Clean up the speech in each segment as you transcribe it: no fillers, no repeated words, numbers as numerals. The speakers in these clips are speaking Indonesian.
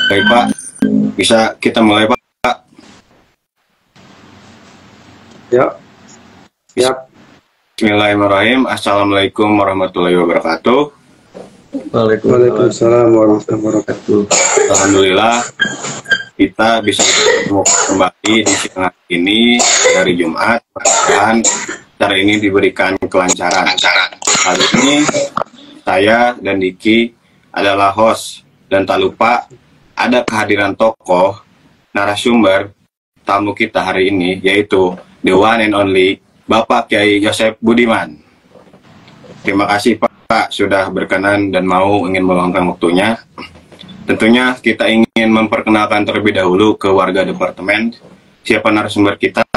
Baik Pak, bisa kita mulai Pak? Ya, siap. Bismillahirrahmanirrahim. Assalamualaikum warahmatullahi wabarakatuh. Waalaikumsalam warahmatullahi wabarakatuh. Alhamdulillah kita bisa bertemu kembali di siang hari ini dari Jumat. Dan acara ini diberikan kelancaran. Hari ini saya dan Diki adalah host dan tak lupa ada kehadiran tokoh narasumber tamu kita hari ini, yaitu the one and only Bapak Kiai Yosef Budiman. Terima kasih Pak sudah berkenan dan ingin meluangkan waktunya. Tentunya kita ingin memperkenalkan terlebih dahulu ke warga departemen siapa narasumber kita.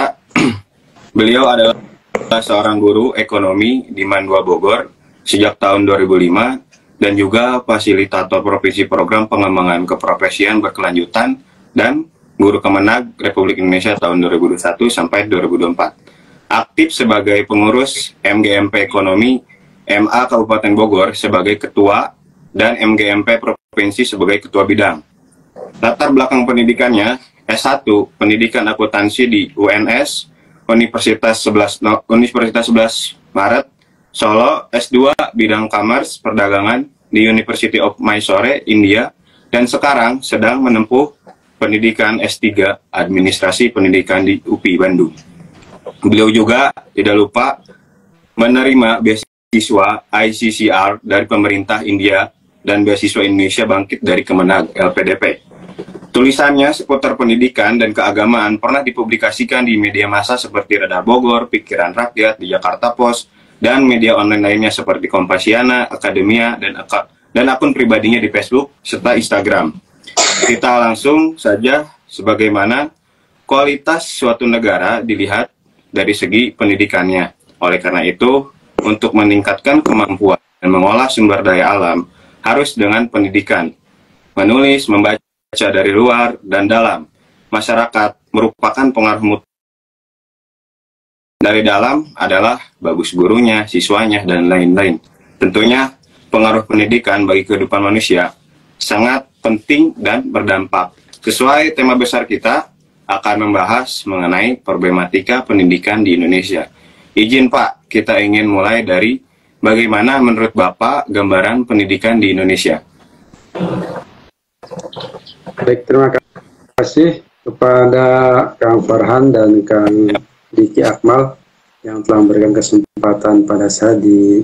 Beliau adalah seorang guru ekonomi di Mandua Bogor sejak tahun 2005 dan juga fasilitator Provinsi Program Pengembangan Keprofesian Berkelanjutan dan Guru Kemenag Republik Indonesia tahun 2021 sampai 2024. Aktif sebagai pengurus MGMP Ekonomi MA Kabupaten Bogor sebagai ketua dan MGMP Provinsi sebagai ketua bidang. Latar belakang pendidikannya S1 Pendidikan Akuntansi di UNS Universitas 11 Maret Solo, S2 bidang Commerce Perdagangan di University of Mysore, India, dan sekarang sedang menempuh pendidikan S3 Administrasi Pendidikan di UPI Bandung. Beliau juga tidak lupa menerima beasiswa ICCR dari pemerintah India dan beasiswa Indonesia Bangkit dari Kemenag LPDP. Tulisannya seputar pendidikan dan keagamaan pernah dipublikasikan di media massa seperti Radar Bogor, Pikiran Rakyat, di Jakarta Post, dan media online lainnya seperti Kompasiana, Akademia, dan akun pribadinya di Facebook serta Instagram. Kita langsung saja, sebagaimana kualitas suatu negara dilihat dari segi pendidikannya. Oleh karena itu, untuk meningkatkan kemampuan dan mengolah sumber daya alam harus dengan pendidikan. Menulis, membaca dari luar dan dalam masyarakat merupakan pengaruh mutlak. Dari dalam adalah bagus gurunya, siswanya, dan lain-lain. Tentunya pengaruh pendidikan bagi kehidupan manusia sangat penting dan berdampak. Sesuai tema besar kita akan membahas mengenai problematika pendidikan di Indonesia. Izin Pak, kita ingin mulai dari bagaimana menurut Bapak gambaran pendidikan di Indonesia. Baik, terima kasih kepada Kang Farhan dan Kang Diki Akmal yang telah memberikan kesempatan pada saya di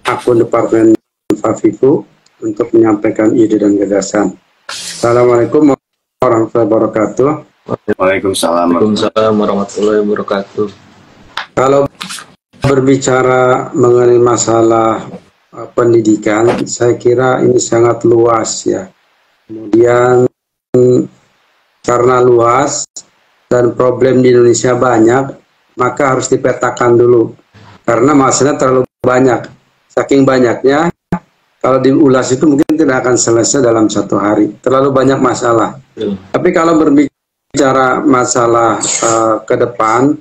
akun Departemen Fafiku untuk menyampaikan ide dan gagasan. Assalamualaikum warahmatullahi wabarakatuh. Waalaikumsalam warahmatullahi wabarakatuh. Kalau berbicara mengenai masalah pendidikan, saya kira ini sangat luas ya. Kemudian karena luas dan problem di Indonesia banyak, maka harus dipetakan dulu. Karena masalahnya terlalu banyak. Saking banyaknya, kalau diulas itu mungkin tidak akan selesai dalam satu hari. Terlalu banyak masalah. Tapi kalau berbicara masalah ke depan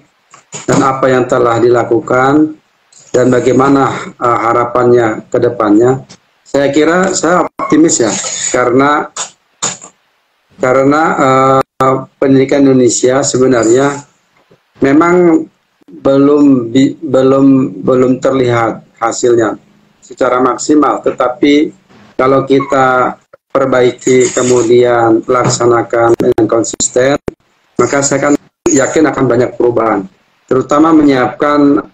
dan apa yang telah dilakukan dan bagaimana harapannya ke depannya, saya kira saya optimis ya, karena pendidikan Indonesia sebenarnya memang belum terlihat hasilnya secara maksimal, tetapi kalau kita perbaiki kemudian laksanakan dengan konsisten, maka saya kan yakin akan banyak perubahan, terutama menyiapkan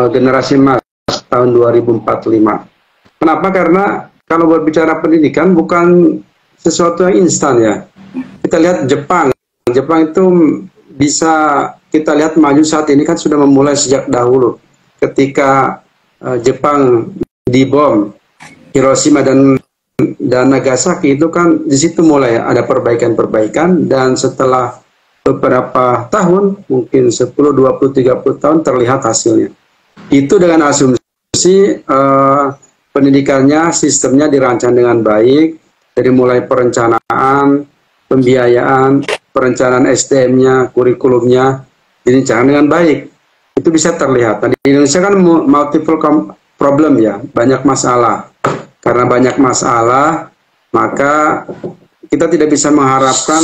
generasi emas tahun 2045. Kenapa? Karena kalau berbicara pendidikan bukan sesuatu yang instan ya. Kita lihat Jepang itu bisa kita lihat maju saat ini kan sudah memulai sejak dahulu. Ketika Jepang dibom Hiroshima dan Nagasaki, itu kan di situ mulai ada perbaikan-perbaikan, dan setelah beberapa tahun, mungkin 10, 20, 30 tahun terlihat hasilnya. Itu dengan asumsi pendidikannya, sistemnya dirancang dengan baik, dari mulai perencanaan, pembiayaan, perencanaan SDM-nya, kurikulumnya, dirancang dengan baik. Itu bisa terlihat. Nah, di Indonesia kan multiple problem ya, banyak masalah. Karena banyak masalah, maka kita tidak bisa mengharapkan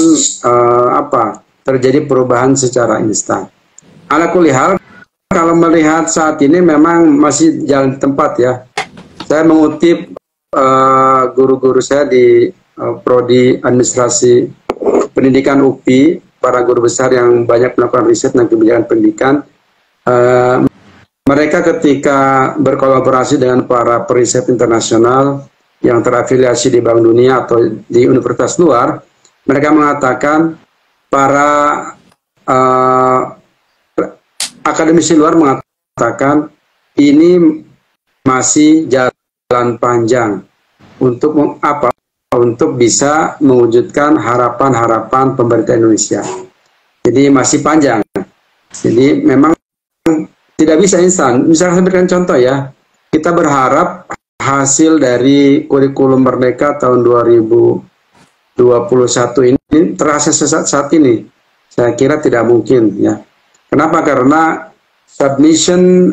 terjadi perubahan secara instan. Ala kulihal, kalau melihat saat ini memang masih jalan di tempat ya. Saya mengutip guru-guru saya di Prodi Administrasi Pendidikan UPI, para guru besar yang banyak melakukan riset dan kebijakan pendidikan. Mereka ketika berkolaborasi dengan para periset internasional yang terafiliasi di Bank Dunia atau di universitas luar, mereka mengatakan para akademisi luar mengatakan ini masih jalan panjang untuk untuk bisa mewujudkan harapan-harapan pemerintah Indonesia. Jadi masih panjang. Jadi memang tidak bisa instan. Misalnya saya berikan contoh ya, kita berharap hasil dari kurikulum Merdeka tahun 2021 ini terasa saat ini. Saya kira tidak mungkin ya. Kenapa? Karena submission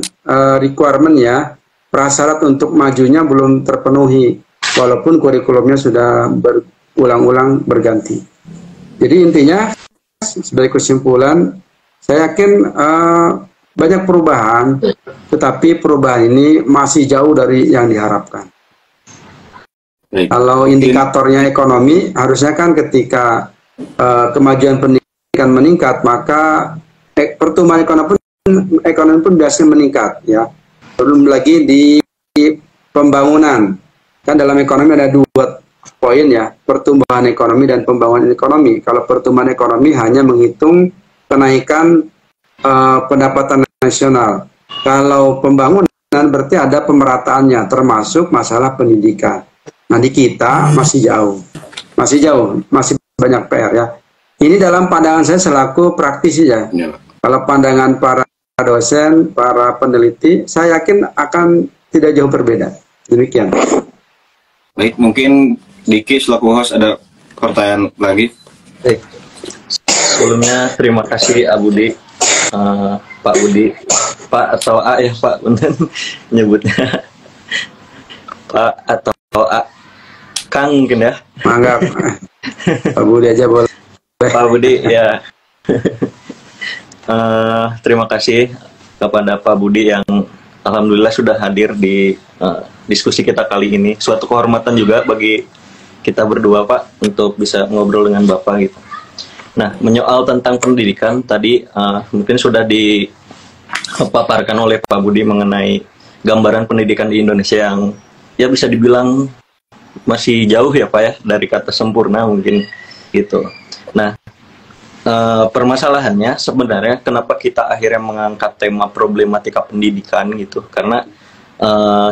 requirement ya, prasyarat untuk majunya belum terpenuhi, walaupun kurikulumnya sudah berulang-ulang berganti. Jadi intinya, sebagai kesimpulan, saya yakin banyak perubahan, tetapi perubahan ini masih jauh dari yang diharapkan. Baik. Kalau indikatornya ekonomi, harusnya kan ketika kemajuan pendidikan meningkat, maka pertumbuhan ekonomi pun biasanya meningkat, ya. Belum lagi di pembangunan. Kan dalam ekonomi ada dua poin ya, pertumbuhan ekonomi dan pembangunan ekonomi. Kalau pertumbuhan ekonomi hanya menghitung kenaikan pendapatan nasional. Kalau pembangunan berarti ada pemerataannya, termasuk masalah pendidikan. Nah di kita masih jauh, masih banyak PR ya. Ini dalam pandangan saya selaku praktisi ya. Kalau pandangan para dosen, para peneliti, saya yakin akan tidak jauh berbeda. Demikian. Baik, mungkin Diki selaku host ada pertanyaan lagi. Baik. Sebelumnya terima kasih Abudi, Pak Budi, Pak atau A ya Pak, bener nyebutnya Pak atau A, Kang mungkin ya. Manggap, Pak Budi aja boleh. Pak Budi ya. Terima kasih kepada Pak Budi yang alhamdulillah sudah hadir di diskusi kita kali ini. Suatu kehormatan juga bagi kita berdua Pak untuk bisa ngobrol dengan Bapak gitu. Nah, menyoal tentang pendidikan tadi mungkin sudah dipaparkan oleh Pak Budi mengenai gambaran pendidikan di Indonesia yang ya bisa dibilang masih jauh ya Pak ya dari kata sempurna mungkin gitu. Nah, permasalahannya sebenarnya kenapa kita akhirnya mengangkat tema problematika pendidikan gitu, karena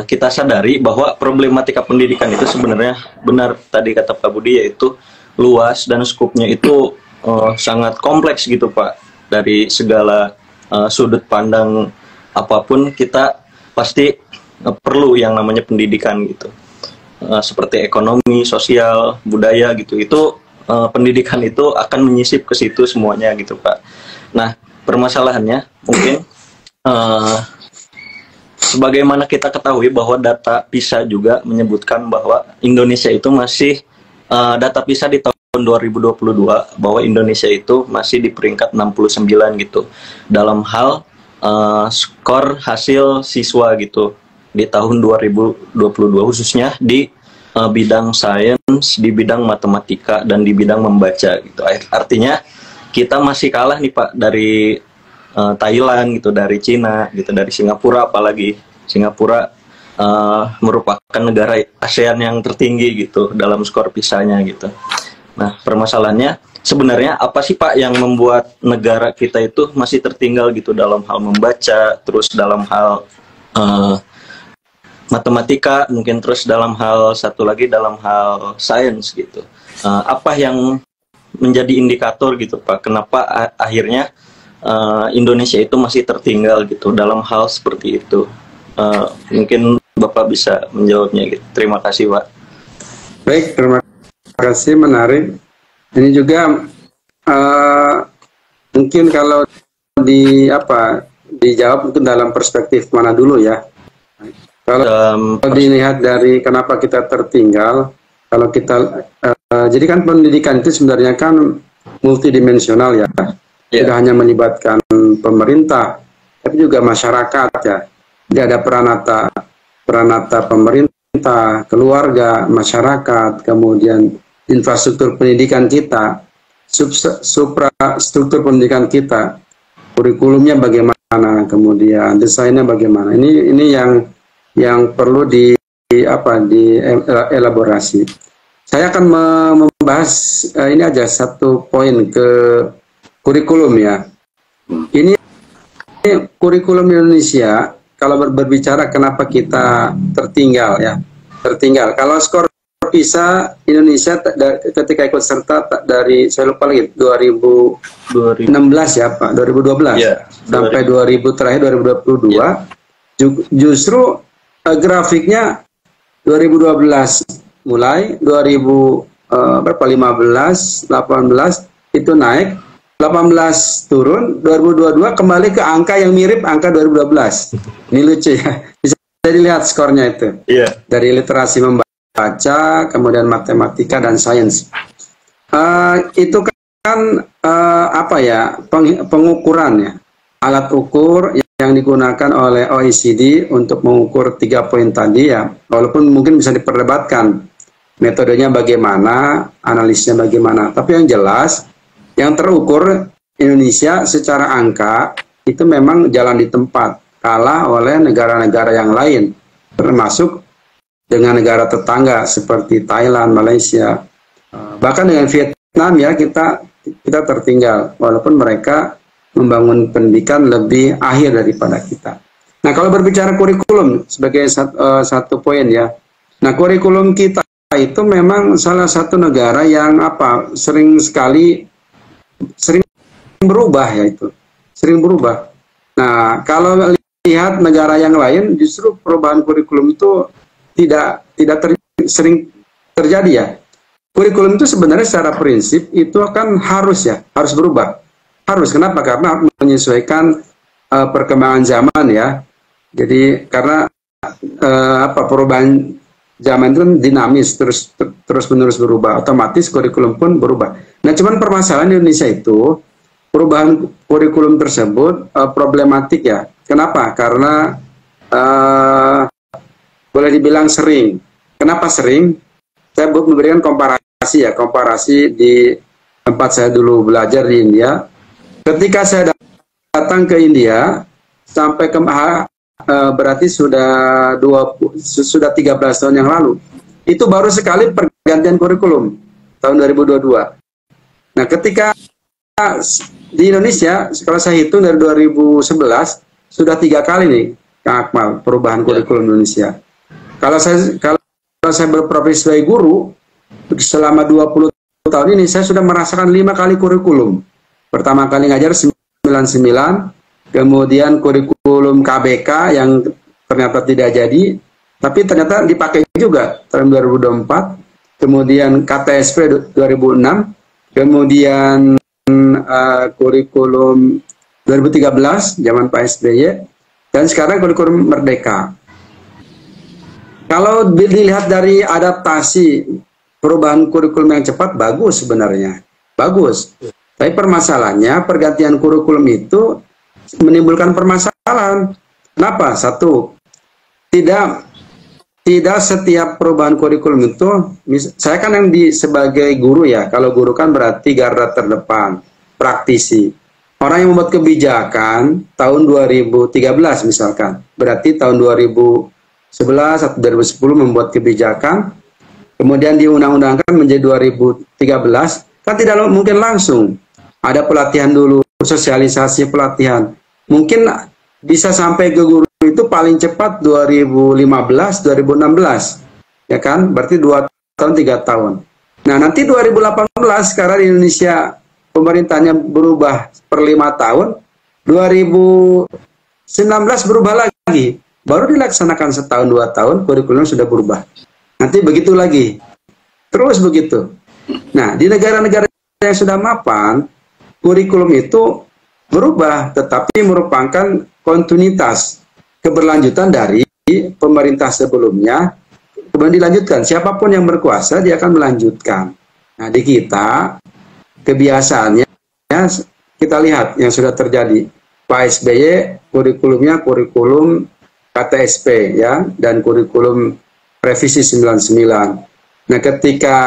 kita sadari bahwa problematika pendidikan itu sebenarnya benar tadi kata Pak Budi, yaitu luas dan skupnya itu sangat kompleks gitu Pak. Dari segala sudut pandang apapun kita pasti perlu yang namanya pendidikan gitu, seperti ekonomi, sosial, budaya gitu. Itu pendidikan itu akan menyisip ke situ semuanya gitu Pak. Nah permasalahannya mungkin sebagaimana kita ketahui bahwa data PISA juga menyebutkan bahwa Indonesia itu masih data PISA di tahun 2022 bahwa Indonesia itu masih di peringkat 69 gitu dalam hal skor hasil siswa gitu di tahun 2022 khususnya di bidang sains, di bidang matematika dan di bidang membaca gitu. Artinya kita masih kalah nih Pak dari Thailand gitu, dari Cina gitu, dari Singapura, apalagi Singapura merupakan negara ASEAN yang tertinggi gitu dalam skor PISA-nya gitu. Nah, permasalahannya sebenarnya apa sih Pak yang membuat negara kita itu masih tertinggal gitu dalam hal membaca, terus dalam hal matematika, mungkin terus dalam hal satu lagi dalam hal sains gitu. Apa yang menjadi indikator gitu Pak, kenapa akhirnya Indonesia itu masih tertinggal gitu dalam hal seperti itu? Mungkin Bapak bisa menjawabnya gitu. Terima kasih Pak. Baik, terima kasih, menarik. Ini juga mungkin kalau dijawab mungkin dalam perspektif mana dulu ya. Kalau dilihat dari kenapa kita tertinggal, kalau kita jadi kan pendidikan itu sebenarnya kan multidimensional ya. Yeah. Tidak hanya melibatkan pemerintah, tapi juga masyarakat ya. Jadi ada peranata pemerintah, keluarga, masyarakat, kemudian infrastruktur pendidikan kita, suprastruktur pendidikan kita, kurikulumnya bagaimana, kemudian desainnya bagaimana. Ini yang perlu dielaborasi. Saya akan membahas ini aja satu poin ke kurikulum ya. Ini kurikulum Indonesia, kalau berbicara kenapa kita tertinggal ya. Tertinggal. Kalau skor PISA Indonesia ketika ikut serta dari, saya lupa lagi, 2016 ya Pak, 2012 Yeah, sampai 2000 terakhir 2022 justru grafiknya 2012 mulai 2015, 18 itu naik, 18 turun, 2022 kembali ke angka yang mirip angka 2012. Ini lucu ya, bisa dilihat skornya itu. Yeah. Dari literasi membaca, kemudian matematika dan sains. Itu kan pengukuran ya, alat ukur yang digunakan oleh OECD untuk mengukur 3 poin tadi ya, walaupun mungkin bisa diperdebatkan metodenya bagaimana, analisnya bagaimana, tapi yang jelas yang terukur Indonesia secara angka itu memang jalan di tempat, kalah oleh negara-negara yang lain, termasuk dengan negara tetangga seperti Thailand, Malaysia, bahkan dengan Vietnam ya, kita tertinggal walaupun mereka membangun pendidikan lebih akhir daripada kita. Nah, kalau berbicara kurikulum sebagai satu poin ya. Nah, kurikulum kita itu memang salah satu negara yang sering berubah ya itu. Sering berubah. Nah, kalau lihat negara yang lain justru perubahan kurikulum itu tidak sering terjadi ya. Kurikulum itu sebenarnya secara prinsip itu akan harus berubah. Harus, kenapa? Karena menyesuaikan perkembangan zaman ya. Jadi karena perubahan zaman itu dinamis, terus menerus berubah, otomatis kurikulum pun berubah. Nah, cuman permasalahan di Indonesia itu perubahan kurikulum tersebut problematik ya. Kenapa? Karena boleh dibilang sering. Kenapa sering? Saya memberikan komparasi di tempat saya dulu belajar di India. Ketika saya datang ke India sampai berarti sudah 13 tahun yang lalu. Itu baru sekali pergantian kurikulum tahun 2022. Nah, ketika di Indonesia kalau saya hitung dari 2011 sudah 3 kali nih Kang Akmal perubahan kurikulum Indonesia. Kalau saya berprofesi sebagai guru selama 20 tahun ini saya sudah merasakan 5 kali kurikulum. Pertama kali ngajar 99, kemudian kurikulum KBK yang ternyata tidak jadi, tapi ternyata dipakai juga tahun 2024, kemudian KTSP 2006, kemudian kurikulum 2013 zaman Pak SBY, dan sekarang kurikulum Merdeka. Kalau dilihat dari adaptasi perubahan kurikulum yang cepat, bagus sebenarnya, bagus. Tapi permasalahannya pergantian kurikulum itu menimbulkan permasalahan. Kenapa? Satu, tidak setiap perubahan kurikulum itu, saya kan yang sebagai guru ya, kalau guru kan berarti garda terdepan, praktisi. Orang yang membuat kebijakan tahun 2013 misalkan, berarti tahun 2011 atau 2010 membuat kebijakan, kemudian diundang-undangkan menjadi 2013, kan tidak mungkin langsung. Ada pelatihan dulu, sosialisasi pelatihan. Mungkin bisa sampai ke guru itu paling cepat 2015, 2016. Ya kan? Berarti 2 tahun, 3 tahun. Nah, nanti 2018 sekarang di Indonesia pemerintahnya berubah per 5 tahun. 2019 berubah lagi. Baru dilaksanakan setahun, 2 tahun, kurikulum sudah berubah. Nanti begitu lagi. Terus begitu. Nah, di negara-negara yang sudah mapan, kurikulum itu berubah, tetapi merupakan kontinuitas, keberlanjutan dari pemerintah sebelumnya, kemudian dilanjutkan. Siapapun yang berkuasa, dia akan melanjutkan. Nah, di kita kebiasaannya kita lihat yang sudah terjadi. Pak SBY kurikulumnya kurikulum KTSP ya, dan kurikulum revisi 99. Nah, ketika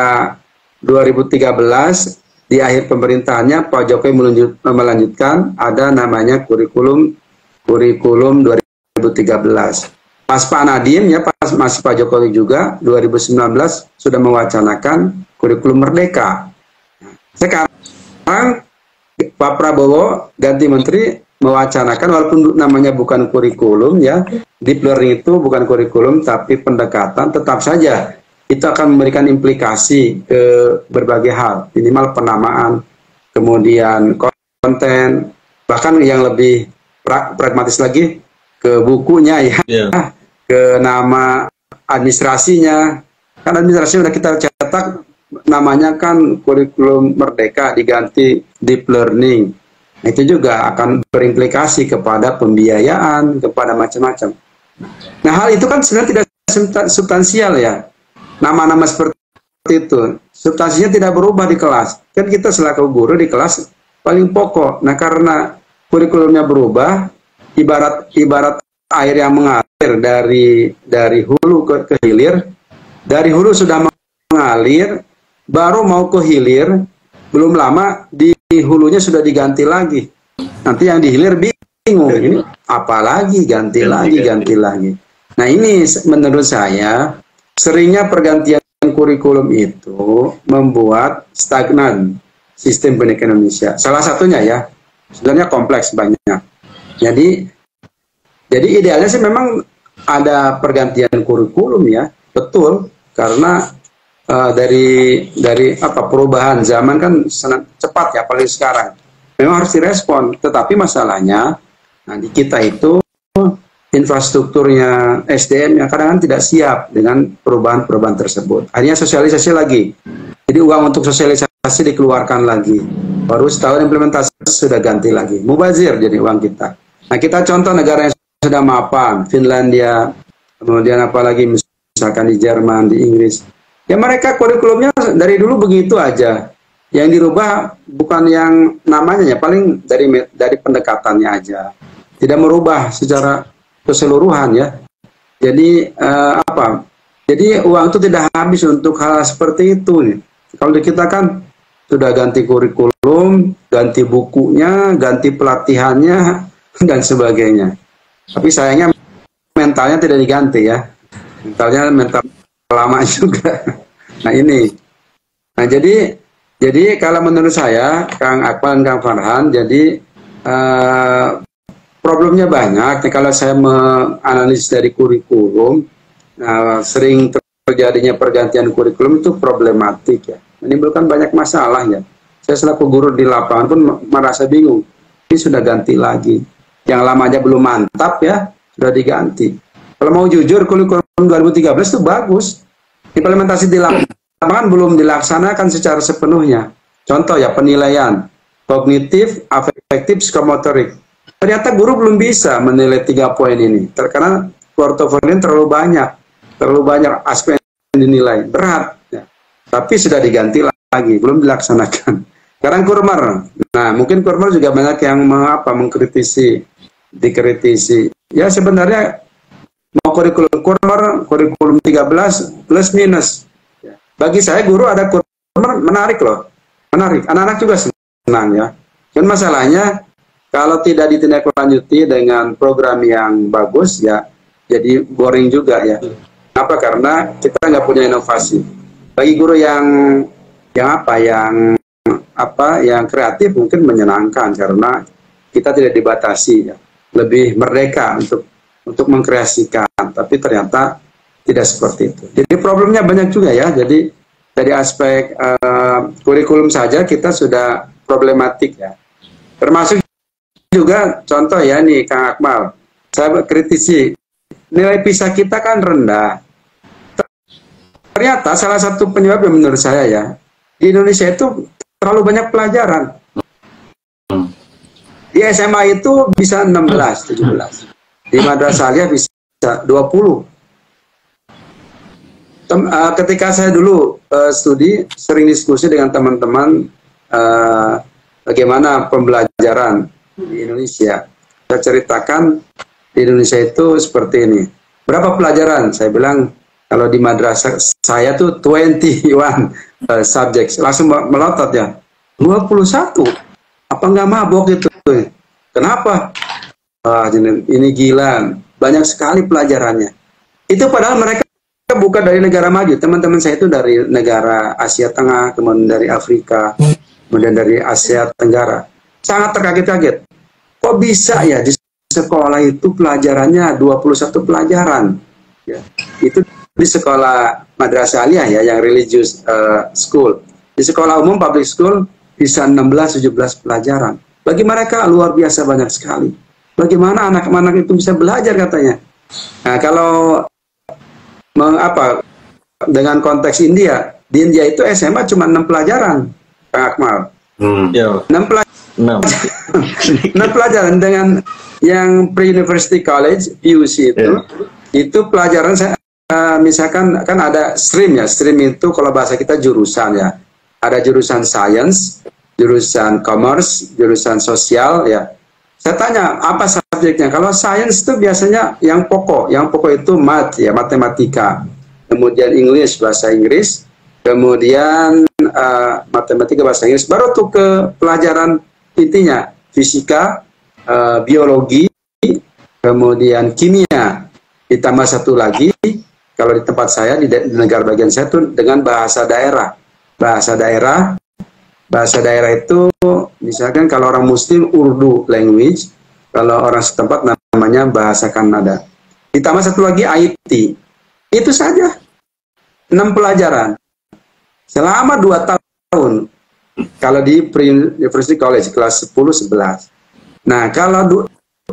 2013 di akhir pemerintahannya Pak Jokowi melanjutkan ada namanya kurikulum 2013. Pas Pak Nadiem ya, masih Pak Jokowi juga 2019 sudah mewacanakan kurikulum Merdeka. Sekarang Pak Prabowo ganti menteri mewacanakan, walaupun namanya bukan kurikulum ya, deep learning itu bukan kurikulum tapi pendekatan, tetap saja itu akan memberikan implikasi ke berbagai hal, minimal penamaan, kemudian konten, bahkan yang lebih pragmatis lagi ke bukunya ya, ke nama administrasinya. Kan administrasi udah kita cetak, namanya kan kurikulum Merdeka diganti deep learning. Nah, itu juga akan berimplikasi kepada pembiayaan, kepada macam-macam. Nah, hal itu kan sebenarnya tidak substansial ya. Nama-nama seperti itu, substansinya tidak berubah di kelas. Kan kita selaku guru di kelas paling pokok. Nah, karena kurikulumnya berubah, ibarat air yang mengalir dari hulu ke hilir, dari hulu sudah mengalir, baru mau ke hilir, belum lama di hulunya sudah diganti lagi. Nanti yang di hilir bingung, ini apalagi ganti lagi. Nah, ini menurut saya seringnya pergantian kurikulum itu membuat stagnan sistem pendidikan Indonesia. Salah satunya ya, sebenarnya kompleks banyak. Jadi idealnya sih memang ada pergantian kurikulum ya, betul, karena dari perubahan zaman kan sangat cepat ya, apalagi sekarang. Memang harus direspon, tetapi masalahnya di kita itu infrastrukturnya, SDM-nya kadang-kadang tidak siap dengan perubahan-perubahan tersebut. Akhirnya sosialisasi lagi. Jadi uang untuk sosialisasi dikeluarkan lagi. Baru setahun implementasi sudah ganti lagi. Mubazir jadi uang kita. Nah, kita contoh negara yang sudah mapan, Finlandia, kemudian apalagi misalkan di Jerman, di Inggris. Ya mereka kurikulumnya dari dulu begitu aja. Yang dirubah bukan yang namanya ya, paling dari pendekatannya aja. Tidak merubah secara keseluruhan ya. Jadi Jadi uang itu tidak habis untuk hal seperti itu nih. Kalau di kita kan sudah ganti kurikulum, ganti bukunya, ganti pelatihannya dan sebagainya. Tapi sayangnya mentalnya tidak diganti ya. Mental lama juga. Nah ini. Nah jadi kalau menurut saya Kang Akmal dan Kang Farhan, jadi problemnya banyak. Kalau saya menganalisis dari kurikulum, sering terjadinya pergantian kurikulum itu problematik ya. Menimbulkan banyak masalah ya. Saya selaku guru di lapangan pun merasa bingung. Ini sudah ganti lagi. Yang lama aja belum mantap ya, sudah diganti. Kalau mau jujur, kurikulum 2013 itu bagus. Implementasi di lapangan belum dilaksanakan secara sepenuhnya. Contoh ya, penilaian kognitif, afektif, psikomotorik. Ternyata guru belum bisa menilai 3 poin ini. Karena portofolio terlalu banyak aspek yang dinilai, berat. Ya. Tapi sudah diganti lagi, belum dilaksanakan. Sekarang kurmer. Nah, mungkin kurmer juga banyak yang dikritisi. Ya sebenarnya mau kurikulum kurmer, kurikulum 13 plus minus. Ya. Bagi saya guru ada kurmer menarik loh, menarik. Anak-anak juga senang ya. Dan masalahnya kalau tidak ditindaklanjuti dengan program yang bagus ya, jadi boring juga ya. Kenapa? Karena kita nggak punya inovasi. Bagi guru yang kreatif mungkin menyenangkan karena kita tidak dibatasi ya. Lebih merdeka untuk mengkreasikan, tapi ternyata tidak seperti itu. Jadi problemnya banyak juga ya. Jadi dari aspek kurikulum saja kita sudah problematik ya. Termasuk juga contoh ya nih Kang Akmal, saya kritisi nilai PISA kita kan rendah. Ternyata salah satu penyebab yang menurut saya ya, di Indonesia itu terlalu banyak pelajaran. Di SMA itu bisa 16, 17. Di Madrasah Aliyah bisa 20. Ketika saya dulu studi, sering diskusi dengan teman-teman bagaimana pembelajaran di Indonesia. Saya ceritakan di Indonesia itu seperti ini. Berapa pelajaran? Saya bilang kalau di madrasah saya tuh 21 subjects. Langsung melotot ya. 21. Apa nggak mabok itu? Kenapa? Ini gila. Banyak sekali pelajarannya. Itu padahal mereka bukan dari negara maju. Teman-teman saya itu dari negara Asia Tengah, kemudian dari Afrika, kemudian dari Asia Tenggara. Sangat terkaget-kaget. Kok bisa ya di sekolah itu pelajarannya 21 pelajaran? Ya, itu di sekolah madrasah aliyah ya, yang religious school. Di sekolah umum public school bisa 16-17 pelajaran. Bagi mereka luar biasa banyak sekali. Bagaimana anak-anak itu bisa belajar katanya. Nah, kalau dengan konteks India, di India itu SMA cuma 6 pelajaran, Kang Akmal. 6 pelajaran dengan yang pre-university college, PUC itu pelajaran misalkan kan ada stream ya, stream itu kalau bahasa kita jurusan ya. Ada jurusan science, jurusan commerce, jurusan sosial ya. Saya tanya apa subjeknya. Kalau science itu biasanya yang pokok itu math ya, matematika. Kemudian English, bahasa Inggris, kemudian matematika, bahasa Inggris. Baru tuh ke pelajaran intinya fisika, biologi, kemudian kimia. Ditambah satu lagi, kalau di tempat saya di negara bagian saya tuh dengan bahasa daerah. Bahasa daerah itu misalkan kalau orang Muslim Urdu language, kalau orang setempat namanya bahasa Kannada. Ditambah satu lagi IT. Itu saja 6 pelajaran selama 2 tahun kalau di Pre-University College kelas 10-11. Nah, kalau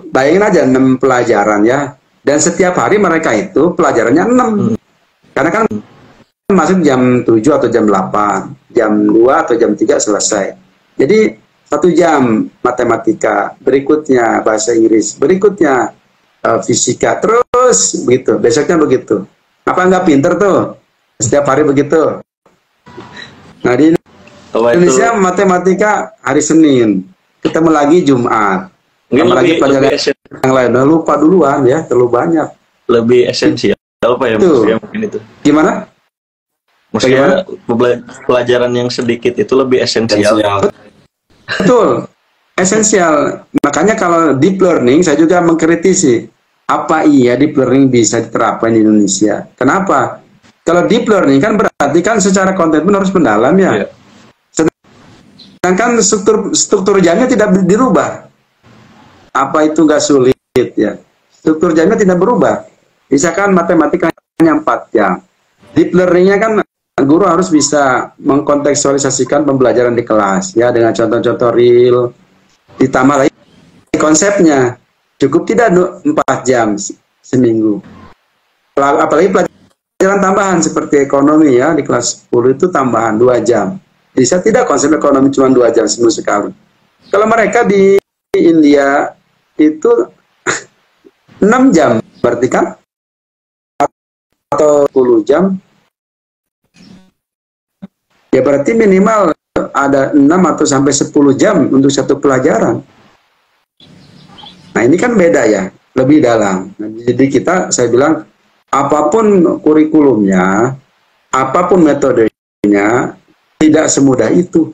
bayangin aja 6 pelajaran ya, dan setiap hari mereka itu pelajarannya 6. Karena kan masuk jam 7 atau jam 8, jam 2 atau jam 3 selesai. Jadi 1 jam matematika, berikutnya bahasa Inggris, berikutnya fisika, terus begitu. Besoknya begitu. Apa nggak pinter tuh? Setiap hari begitu. Nah, di Indonesia matematika hari Senin, ketemu lagi Jumat, ketemu lagi pelajaran yang lain. Nah, lupa duluan ya, terlalu banyak. Lebih esensial apa ya mungkin itu? Gimana? Maksudnya pelajaran yang sedikit itu lebih esensial. Betul, esensial. Makanya kalau deep learning, saya juga mengkritisi. Apa iya deep learning bisa diterapkan di Indonesia? Kenapa? Kalau deep learning kan berarti kan secara konten pun harus mendalam ya. Sedangkan struktur jamnya tidak dirubah. Apa itu nggak sulit ya? Struktur jamnya tidak berubah. Misalkan matematika hanya 4 jam. Deep learningnya kan guru harus bisa mengkontekstualisasikan pembelajaran di kelas ya dengan contoh-contoh real, ditambah lagi konsepnya. Cukup tidak 4 jam seminggu. Apalagi pelajaran tambahan seperti ekonomi ya, di kelas 10 itu tambahan 2 jam. Bisa tidak konsep ekonomi cuma 2 jam seminggu sekali. Kalau mereka di India itu 6 jam berarti kan, atau 10 jam ya, berarti minimal ada 6 atau sampai 10 jam untuk satu pelajaran. Nah, ini kan beda ya, lebih dalam. Nah, jadi saya bilang, apapun kurikulumnya, apapun metodenya, tidak semudah itu.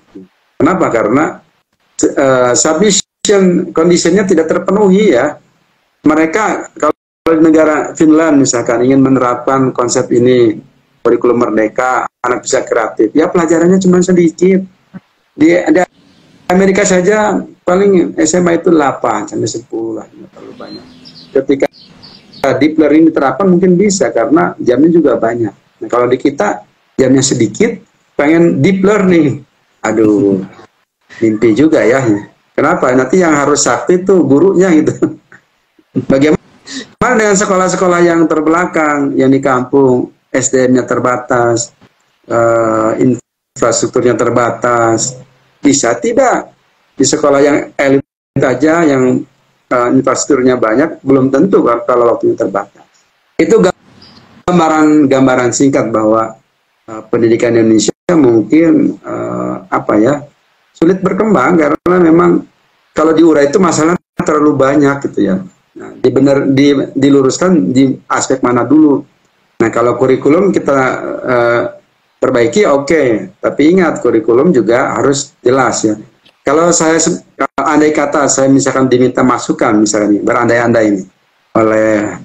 Kenapa? Karena sufficient conditionnya tidak terpenuhi ya. Mereka, kalau negara Finland misalkan ingin menerapkan konsep ini, kurikulum merdeka, anak bisa kreatif, ya pelajarannya cuma sedikit. Di Amerika saja paling SMA itu 8 sampai 10 lah, nggak terlalu banyak. Ketika deep learning diterapkan mungkin bisa karena jamnya juga banyak. Nah, kalau di kita jamnya sedikit, pengen deep learning, aduh, mimpi juga ya. Kenapa? Nanti yang harus sakti itu gurunya gitu. Bagaimana dengan sekolah-sekolah yang terbelakang, yang di kampung, SDM-nya terbatas, infrastrukturnya terbatas, bisa tidak di sekolah yang elit aja yang infrastrukturnya banyak belum tentu kalau waktunya terbatas. Itu gambaran singkat bahwa pendidikan Indonesia mungkin sulit berkembang karena memang kalau diurai itu masalah terlalu banyak gitu ya. Nah, diluruskan di aspek mana dulu. Nah, kalau kurikulum kita perbaiki oke, tapi ingat kurikulum juga harus jelas ya. Kalau andai kata saya misalkan diminta masukan misalnya berandai-andai ini oleh